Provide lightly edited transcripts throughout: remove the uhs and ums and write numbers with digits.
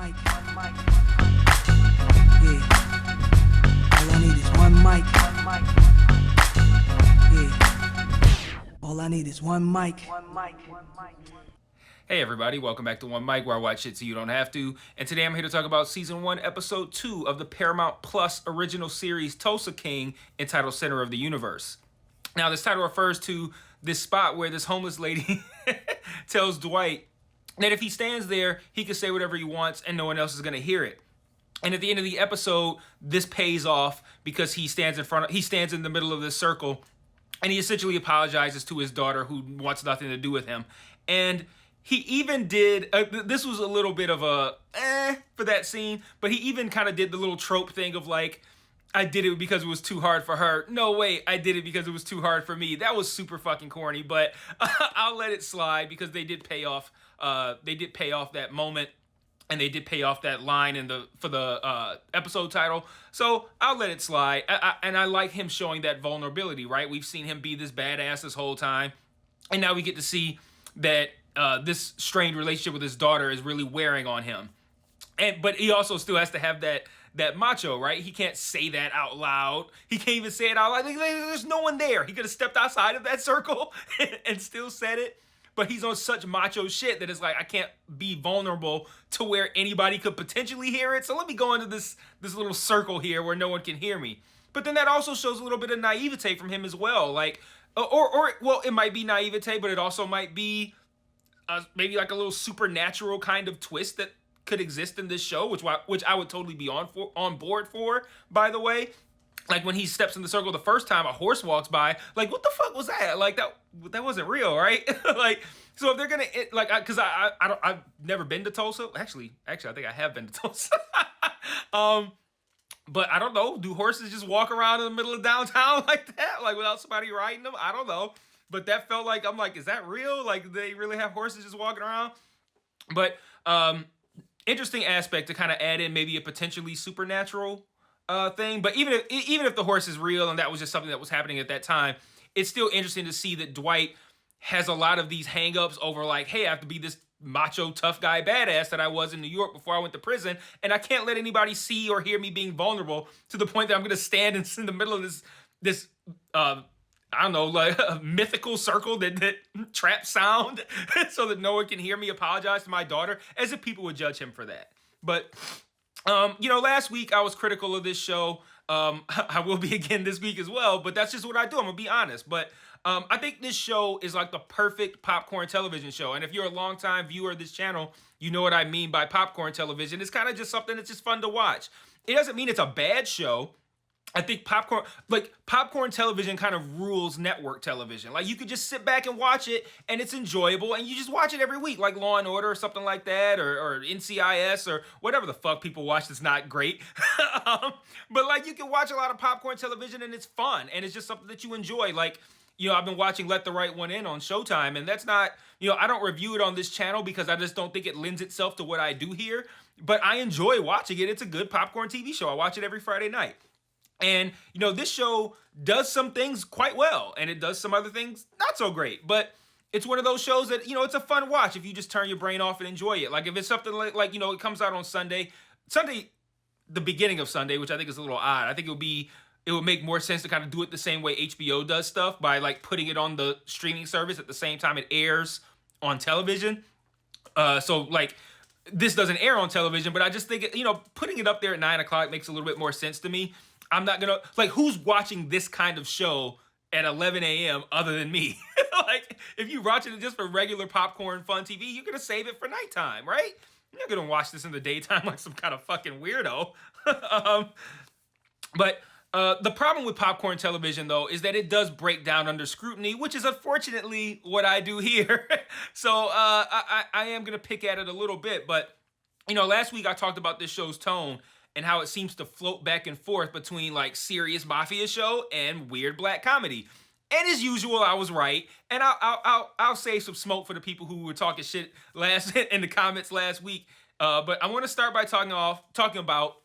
mic. Yeah. All I need is one mic. Yeah. All I need is one mic. Hey everybody, welcome back to One Mic, where I watch shit so you don't have to. And today I'm here to talk about Season 1, Episode 2 of the Paramount Plus original series Tulsa King, entitled Center of the Universe. Now, this title refers to this spot where this homeless lady tells Dwight that if he stands there, he can say whatever he wants and no one else is going to hear it. And at the end of the episode, this pays off because he stands in the middle of this circle, and he essentially apologizes to his daughter, who wants nothing to do with him. And he even did, this was a little bit of a for that scene, but he even kind of did the little trope thing of like, I did it because it was too hard for her. No, wait, I did it because it was too hard for me. That was super fucking corny, but I'll let it slide because they did pay off. They did pay off that moment, and they did pay off that line for the episode title. So I'll let it slide. And I like him showing that vulnerability, right? We've seen him be this badass this whole time, and now we get to see that this strained relationship with his daughter is really wearing on him. But he also still has to have that macho, right? He can't say that out loud. He can't even say it out loud. There's no one there. He could have stepped outside of that circle and still said it. But he's on such macho shit that it's like, I can't be vulnerable to where anybody could potentially hear it. So let me go into this little circle here where no one can hear me. But then that also shows a little bit of naivete from him as well. Like, well, it might be naivete, but it also might be maybe like a little supernatural kind of twist that could exist in this show, which I would totally be on board for, by the way. Like when he steps in the circle the first time, a horse walks by. Like, what the fuck was that? Like that wasn't real, right? Like, so if they're gonna because I've never been to Tulsa. Actually, I think I have been to Tulsa. But I don't know. Do horses just walk around in the middle of downtown like that, like without somebody riding them? I don't know. But that felt like, I'm like, is that real? Like, do they really have horses just walking around? But interesting aspect to kind of add in maybe a potentially supernatural thing. But even if the horse is real and that was just something that was happening at that time, it's still interesting to see that Dwight has a lot of these hang-ups over like, hey, I have to be this macho tough guy badass that I was in New York before I went to prison, and I can't let anybody see or hear me being vulnerable to the point that I'm going to stand in the middle of this I don't know, like a mythical circle that traps sound so that no one can hear me apologize to my daughter, as if people would judge him for that. But, last week I was critical of this show. I will be again this week as well, but that's just what I do. I'm going to be honest. But I think this show is like the perfect popcorn television show. And if you're a longtime viewer of this channel, you know what I mean by popcorn television. It's kind of just something that's just fun to watch. It doesn't mean it's a bad show. I think popcorn television kind of rules network television. Like, you could just sit back and watch it, and it's enjoyable, and you just watch it every week, like Law and Order or something like that, or NCIS, or whatever the fuck people watch that's not great. But like, you can watch a lot of popcorn television, and it's fun, and it's just something that you enjoy. Like, I've been watching Let the Right One In on Showtime, and that's not, I don't review it on this channel because I just don't think it lends itself to what I do here, but I enjoy watching it. It's a good popcorn TV show. I watch it every Friday night. And, this show does some things quite well, and it does some other things not so great. But it's one of those shows that, it's a fun watch if you just turn your brain off and enjoy it. Like, if it's something like it comes out on Sunday, the beginning of Sunday, which I think is a little odd. I think it would make more sense to kind of do it the same way HBO does stuff, by like putting it on the streaming service at the same time it airs on television. So like, this doesn't air on television, but I just think, putting it up there at 9 o'clock makes a little bit more sense to me. I'm not gonna, like, who's watching this kind of show at 11 a.m. other than me? Like, if you're watching it just for regular popcorn fun TV, you're gonna save it for nighttime, right? You're not gonna watch this in the daytime like some kind of fucking weirdo. But the problem with popcorn television, though, is that it does break down under scrutiny, which is unfortunately what I do here. So I am gonna pick at it a little bit, but last week I talked about this show's tone and how it seems to float back and forth between like serious Mafia show and weird black comedy. And as usual, I was right. And I'll save some smoke for the people who were talking shit in the comments last week. But I want to start by talking about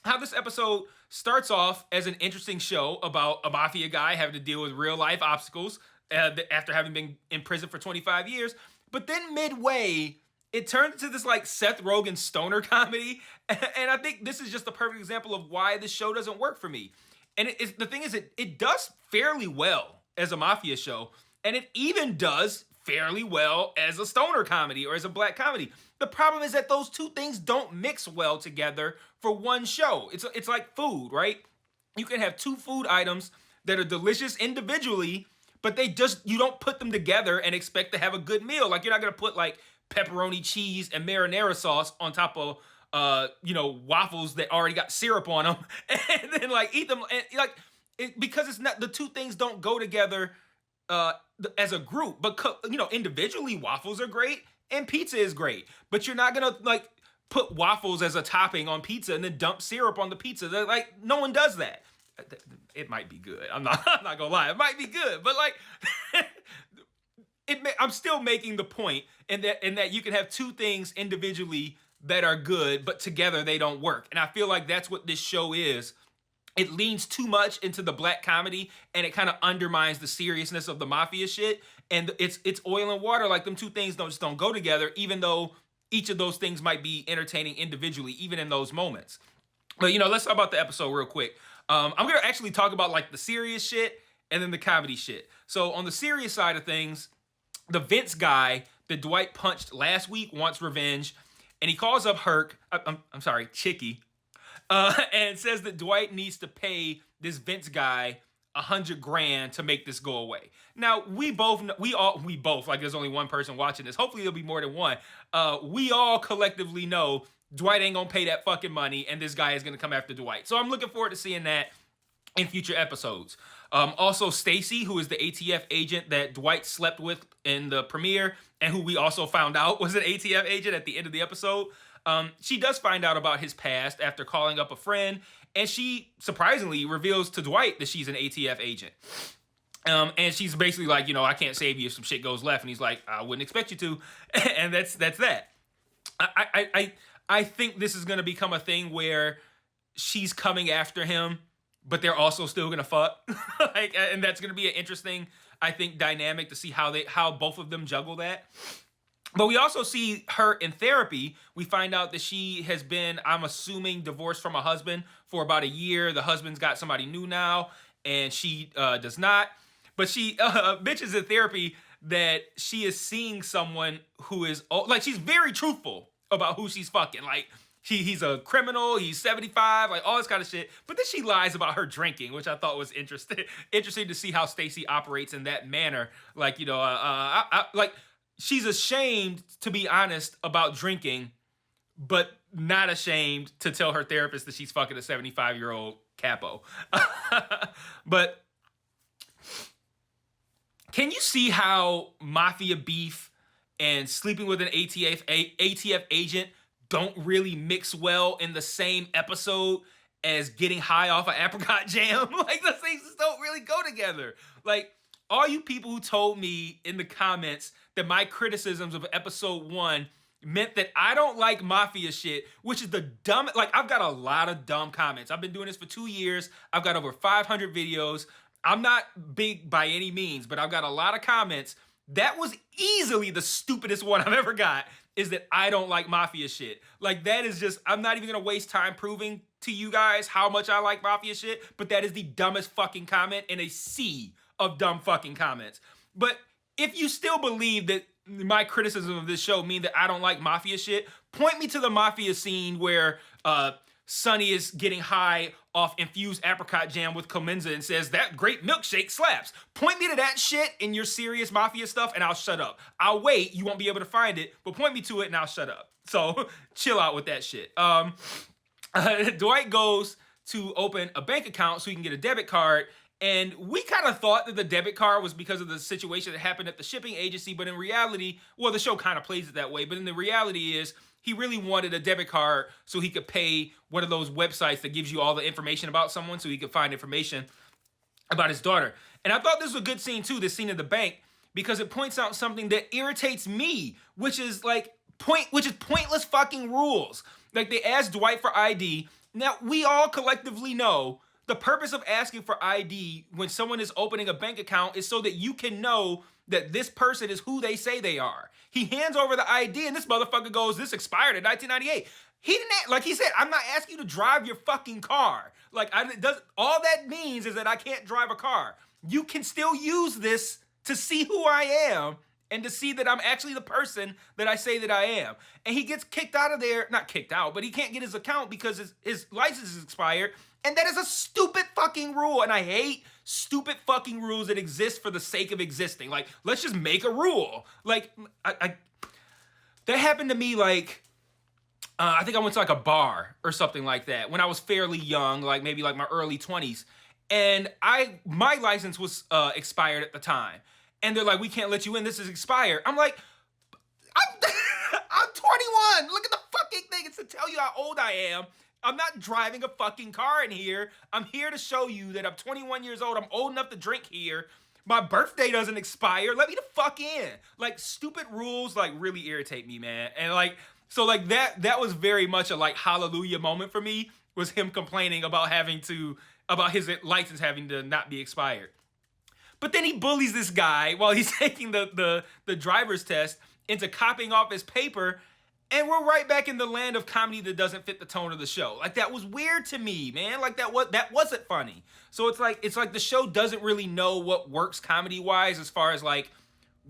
how this episode starts off as an interesting show about a mafia guy having to deal with real life obstacles after having been in prison for 25 years. But then midway, it turned into this like Seth Rogen stoner comedy, and I think this is just a perfect example of why this show doesn't work for me. And the thing is, it does fairly well as a mafia show, and it even does fairly well as a stoner comedy or as a black comedy. The problem is that those two things don't mix well together for one show. It's like food, right? You can have two food items that are delicious individually, but you don't put them together and expect to have a good meal. Like, you're not gonna put like pepperoni cheese and marinara sauce on top of waffles that already got syrup on them, and then like eat them, and like because it's not, the two things don't go together as a group. But individually, waffles are great and pizza is great, but you're not gonna like put waffles as a topping on pizza and then dump syrup on the pizza. Like, no one does that. It might be good. I'm not gonna lie. It might be good, but like, I'm still making the point in that you can have two things individually that are good, but together they don't work. And I feel like that's what this show is. It leans too much into the black comedy, and it kind of undermines the seriousness of the mafia shit. And it's oil and water. Like, them two things just don't go together, even though each of those things might be entertaining individually, even in those moments. But let's talk about the episode real quick. I'm gonna actually talk about like the serious shit and then the comedy shit. So on the serious side of things, the Vince guy that Dwight punched last week wants revenge, and he calls up Chicky, and says that Dwight needs to pay this Vince guy $100,000 to make this go away. Now, we both, like, there's only one person watching this. Hopefully there'll be more than one. We all collectively know Dwight ain't gonna pay that fucking money, and this guy is gonna come after Dwight. So I'm looking forward to seeing that in future episodes. Also, Stacy, who is the ATF agent that Dwight slept with in the premiere, and who we also found out was an ATF agent at the end of the episode. She does find out about his past after calling up a friend, and she surprisingly reveals to Dwight that she's an ATF agent. And she's basically like, I can't save you if some shit goes left. And he's like, I wouldn't expect you to. And that's that. I think this is going to become a thing where she's coming after him, but they're also still going to fuck. And that's going to be an interesting, I think, dynamic to see how both of them juggle that. But we also see her in therapy. We find out that she has been, I'm assuming, divorced from a husband for about a year. The husband's got somebody new now, and she does not. But she mentions in therapy that she is seeing someone who is, like, she's very truthful about who she's fucking. Like, he's a criminal, he's 75, like, all this kind of shit. But then she lies about her drinking, which I thought was interesting to see how Stacy operates in that manner. Like, she's ashamed to be honest about drinking, but not ashamed to tell her therapist that she's fucking a 75-year-old capo. But can you see how mafia beef and sleeping with an ATF agent don't really mix well in the same episode as getting high off an apricot jam? Like, those things just don't really go together. Like, all you people who told me in the comments that my criticisms of episode 1 meant that I don't like mafia shit, which is the dumb, like, I've got a lot of dumb comments. I've been doing this for 2 years. I've got over 500 videos. I'm not big by any means, but I've got a lot of comments. That was easily the stupidest one I've ever got, is that I don't like mafia shit. Like, that is just, I'm not even gonna waste time proving to you guys how much I like mafia shit, but that is the dumbest fucking comment in a sea of dumb fucking comments. But if you still believe that my criticism of this show mean that I don't like mafia shit, point me to the mafia scene where Sonny is getting high off infused apricot jam with Clemenza and says, that great milkshake slaps. Point me to that shit in your serious mafia stuff and I'll shut up. I'll wait, you won't be able to find it, but point me to it and I'll shut up. So chill out with that shit. Dwight goes to open a bank account so he can get a debit card, and we kind of thought that the debit card was because of the situation that happened at the shipping agency, but in reality, well, the show kind of plays it that way, but in the reality is, he really wanted a debit card so he could pay one of those websites that gives you all the information about someone so he could find information about his daughter. And I thought this was a good scene too, this scene in the bank, because it points out something that irritates me, which is pointless fucking rules. Like, they asked Dwight for ID. Now, we all collectively know the purpose of asking for ID when someone is opening a bank account is so that you can know that this person is who they say they are. He hands over the ID and this motherfucker goes, this expired in 1998. He didn't, like he said, I'm not asking you to drive your fucking car. Like, all that means is that I can't drive a car. You can still use this to see who I am and to see that I'm actually the person that I say that I am. And he gets kicked out of there, not kicked out, but he can't get his account because his license is expired. And that is a stupid fucking rule. And I hate stupid fucking rules that exist for the sake of existing. Like, let's just make a rule. Like, that happened to me, like, I think I went to like a bar or something like that when I was fairly young, like maybe like my early 20s. And my license was expired at the time. And they're like, we can't let you in, this is expired. I'm like, I'm 21. Look at the fucking thing. It's to tell you how old I am. I'm not driving a fucking car in here. I'm here to show you that I'm 21 years old. I'm old enough to drink here. My birthday doesn't expire. Let me the fuck in. Like, stupid rules, like, really irritate me, man. And, like, so, like, that was very much a, like, hallelujah moment for me, was him complaining about about his license having to not be expired. But then he bullies this guy while he's taking the driver's test into copying off his paper. And we're right back in the land of comedy that doesn't fit the tone of the show. Like, that was weird to me, man. Like, that wasn't funny. So it's like the show doesn't really know what works comedy-wise as far as, like,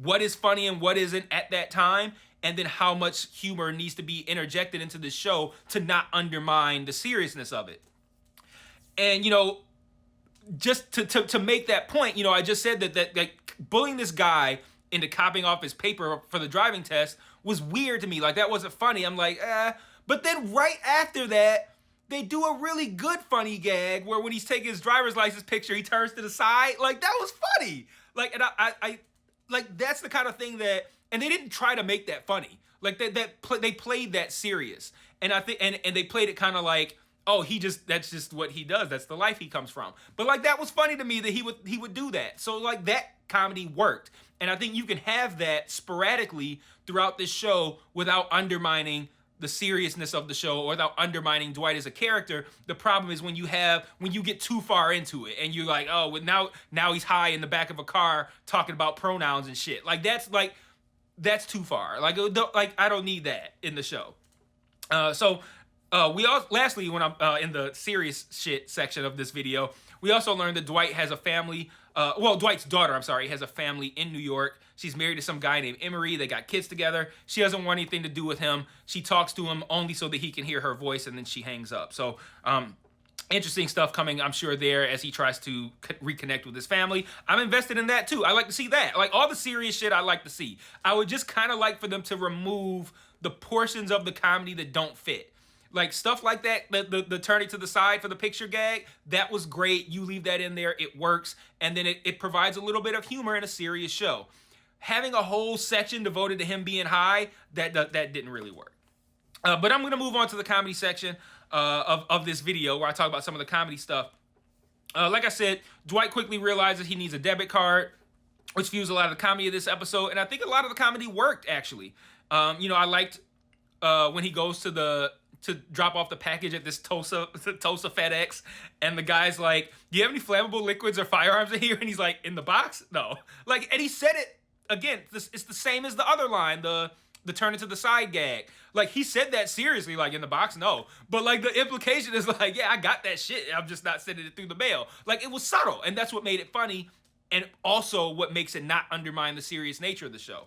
what is funny and what isn't at that time, and then how much humor needs to be interjected into the show to not undermine the seriousness of it. And, you know, just to make that point, you know, I just said that bullying this guy into copying off his paper for the driving test was weird to me. Like, that wasn't funny. I'm like, But then right after that, they do a really good funny gag where when he's taking his driver's license picture, he turns to the side. Like, that was funny. Like, and I like, that's the kind of thing that, and they didn't try to make that funny. Like, they played that serious. And I think, and they played it kind of like, oh, that's just what he does. That's the life he comes from. But, like, that was funny to me that he would do that. So, like, that comedy worked. And I think you can have that sporadically throughout this show without undermining the seriousness of the show or without undermining Dwight as a character. The problem is when you get too far into it and you're like, oh, well, now he's high in the back of a car talking about pronouns and shit. Like, that's too far. Like, I don't need that in the show. Lastly, when I'm in the serious shit section of this video, we also learned that Dwight has a family. Dwight's daughter, has a family in New York. She's married to some guy named Emery. They got kids together. She doesn't want anything to do with him. She talks to him only so that he can hear her voice, and then she hangs up. So, interesting stuff coming, I'm sure, there as he tries to reconnect with his family. I'm invested in that, too. I like to see that. Like, all the serious shit I like to see. I would just kind of like for them to remove the portions of the comedy that don't fit. Like, stuff like that, the turning to the side for the picture gag, that was great. You leave that in there, it works. And then it provides a little bit of humor in a serious show. Having a whole section devoted to him being high, that didn't really work. But I'm going to move on to the comedy section of this video where I talk about some of the comedy stuff. Like I said, Dwight quickly realizes he needs a debit card, which fuels a lot of the comedy of this episode. And I think a lot of the comedy worked, actually. I liked when he goes to drop off the package at this Tulsa FedEx, and the guy's like, do you have any flammable liquids or firearms in here? And he's like, in the box? No. Like, and he said it, again, it's the same as the other line, the turn it to the side gag. Like, he said that seriously, like, in the box? No. But, like, the implication is like, yeah, I got that shit, I'm just not sending it through the mail. Like, it was subtle, and that's what made it funny, and also what makes it not undermine the serious nature of the show.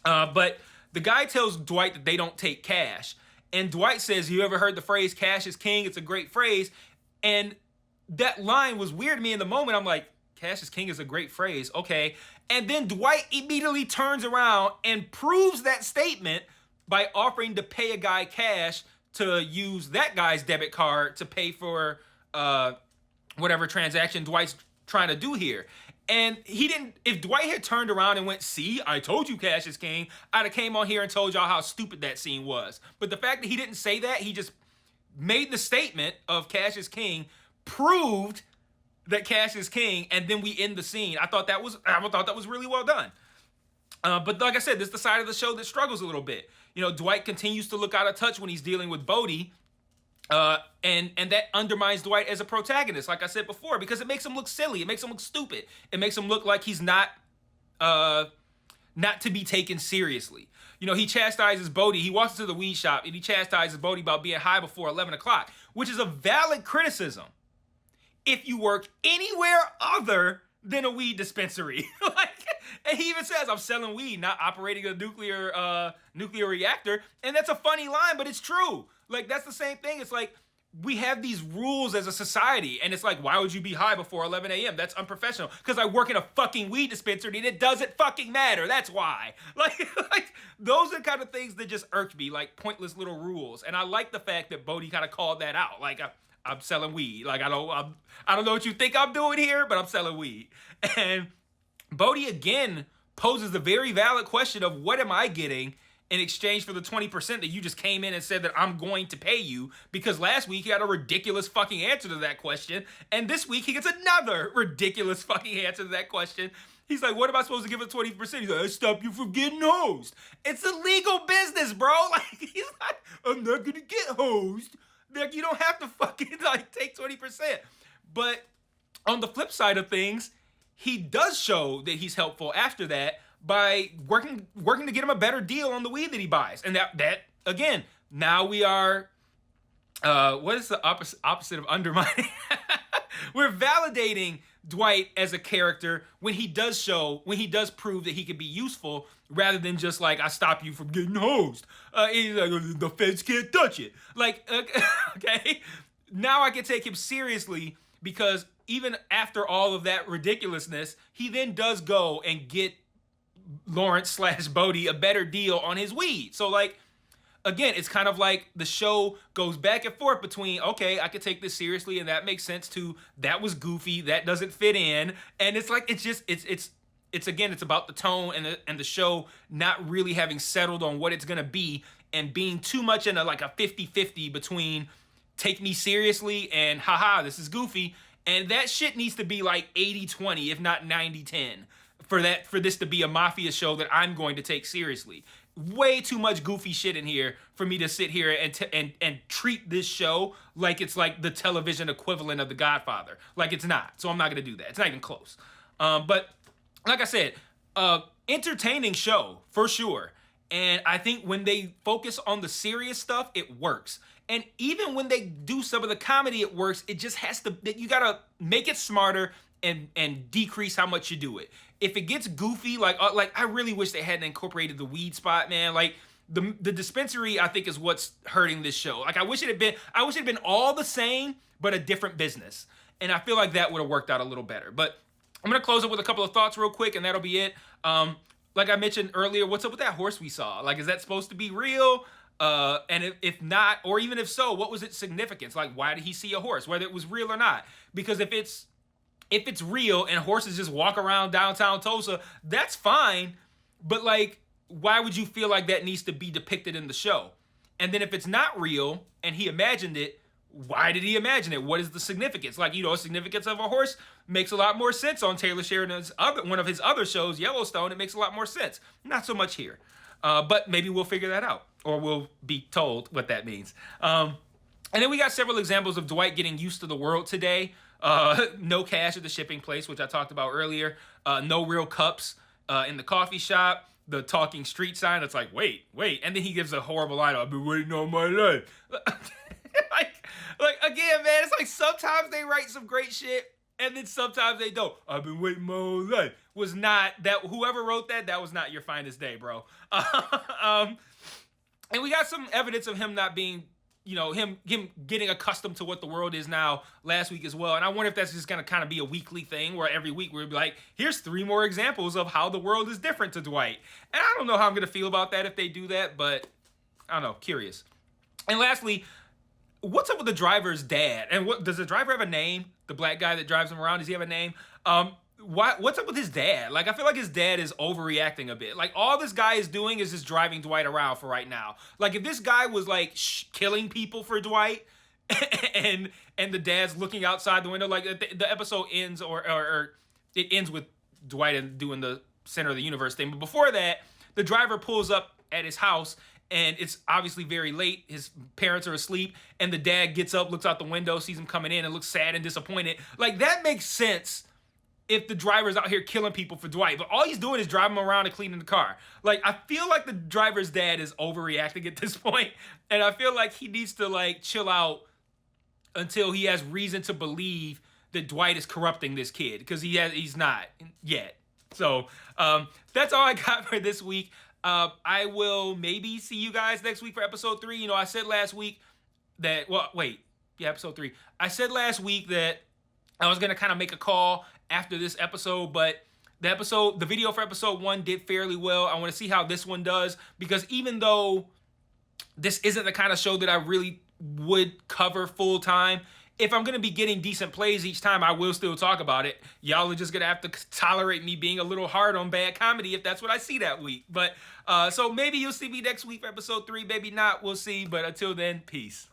But the guy tells Dwight that they don't take cash. And Dwight says, you ever heard the phrase, cash is king? It's a great phrase. And that line was weird to me in the moment. I'm like, cash is king is a great phrase. Okay. And then Dwight immediately turns around and proves that statement by offering to pay a guy cash to use that guy's debit card to pay for whatever transaction Dwight's trying to do here. And he didn't, if Dwight had turned around and went, see, I told you cash is king, I'd have came on here and told y'all how stupid that scene was. But the fact that he didn't say that, he just made the statement of cash is king, proved that cash is king, and then we end the scene. I thought that was really well done. But like I said, this is the side of the show that struggles a little bit. Dwight continues to look out of touch when he's dealing with Bodie. And that undermines Dwight as a protagonist, like I said before, because it makes him look silly. It makes him look stupid. It makes him look like he's not not to be taken seriously. You know, he chastises Bodhi. He walks into the weed shop and he chastises Bodhi about being high before 11 o'clock, which is a valid criticism if you work anywhere other than a weed dispensary. Like, and he even says, I'm selling weed, not operating a nuclear reactor. And that's a funny line, but it's true. Like, that's the same thing. It's like, we have these rules as a society, and it's like, why would you be high before 11 a.m.? That's unprofessional. Because I work in a fucking weed dispensary, and it doesn't fucking matter. That's why. Like those are the kind of things that just irked me, like pointless little rules. And I like the fact that Bodhi kind of called that out. Like, I'm selling weed. Like, I don't know what you think I'm doing here, but I'm selling weed. And Bodhi again poses the very valid question of, what am I getting in exchange for the 20% that you just came in and said that I'm going to pay you? Because last week he had a ridiculous fucking answer to that question, and this week he gets another ridiculous fucking answer to that question. He's like, what am I supposed to give it 20%? He's like, I stop you from getting hosed. It's a legal business, bro. Like, he's like, I'm not gonna get hosed. Like, you don't have to fucking like take 20%. But on the flip side of things, he does show that he's helpful after that by working to get him a better deal on the weed that he buys. And that again, now we are, what is the opposite of undermining? We're validating Dwight as a character when he does prove that he can be useful, rather than just like, I stop you from getting hosed. He's like, the feds can't touch it. Like, okay, now I can take him seriously, because even after all of that ridiculousness, he then does go and get Lawrence / Bodhi a better deal on his weed. So like, again, it's kind of like the show goes back and forth between, okay, I could take this seriously and that makes sense, to that was goofy, that doesn't fit in. And it's like, it's again, it's about the tone and the show not really having settled on what it's gonna be, and being too much in a 50-50 between take me seriously and haha, this is goofy. And that shit needs to be like 80-20, if not 90-10, for this to be a Mafia show that I'm going to take seriously. Way too much goofy shit in here for me to sit here and treat this show like it's like the television equivalent of The Godfather. Like, it's not. So I'm not gonna do that. It's not even close. But like I said, entertaining show for sure. And I think when they focus on the serious stuff, it works. And even when they do some of the comedy, it works. It just has to, you gotta make it smarter and decrease how much you do it. If it gets goofy, like I really wish they hadn't incorporated the weed spot, man. Like, the dispensary, I think, is what's hurting this show. Like, I wish it had been all the same, but a different business. And I feel like that would have worked out a little better. But I'm gonna close up with a couple of thoughts real quick, and that'll be it. Like I mentioned earlier, what's up with that horse we saw? Like, is that supposed to be real? And if not, or even if so, what was its significance? Like, why did he see a horse, whether it was real or not? Because if it's real and horses just walk around downtown Tulsa, that's fine. But like, why would you feel like that needs to be depicted in the show? And then if it's not real and he imagined it, why did he imagine it? What is the significance? Like, significance of a horse makes a lot more sense on Taylor Sheridan's one of his other shows, Yellowstone. It makes a lot more sense. Not so much here. But maybe we'll figure that out, or we'll be told what that means. And then we got several examples of Dwight getting used to the world today. No cash at the shipping place, which I talked about earlier. No real cups in the coffee shop. The talking street sign that's like, wait. And then he gives a horrible line, I've been waiting all my life. like again, man, it's like sometimes they write some great shit, and then sometimes they don't. I've been waiting my whole life. Was not that, whoever wrote that was not your finest day, bro. And we got some evidence of him not being, him getting accustomed to what the world is now last week as well. And I wonder if that's just gonna kind of be a weekly thing, where every week we'll be like, here's 3 more examples of how the world is different to Dwight. And I don't know how I'm gonna feel about that if they do that, but I don't know, curious. And lastly, what's up with the driver's dad? And does the driver have a name? The black guy that drives him around, does he have a name? What's up with his dad? Like, I feel like his dad is overreacting a bit. Like, all this guy is doing is just driving Dwight around for right now. Like, if this guy was like killing people for Dwight, and the dad's looking outside the window, like the episode ends, or it ends with Dwight doing the center of the universe thing. But before that, the driver pulls up at his house, and it's obviously very late. His parents are asleep, and the dad gets up, looks out the window, sees him coming in, and looks sad and disappointed. Like, that makes sense if the driver's out here killing people for Dwight, but all he's doing is driving him around and cleaning the car. Like, I feel like the driver's dad is overreacting at this point, and I feel like he needs to like chill out until he has reason to believe that Dwight is corrupting this kid, because he's not yet. So that's all I got for this week. I will maybe see you guys next week for episode 3. You know, I said last week that, episode 3. I said last week that I was gonna kind of make a call after this episode, but the video for episode 1 did fairly well. I want to see how this one does, because even though this isn't the kind of show that I really would cover full time, if I'm going to be getting decent plays each time, I will still talk about it. Y'all are just going to have to tolerate me being a little hard on bad comedy if that's what I see that week. But so maybe you'll see me next week for episode 3, maybe not, we'll see. But until then, peace.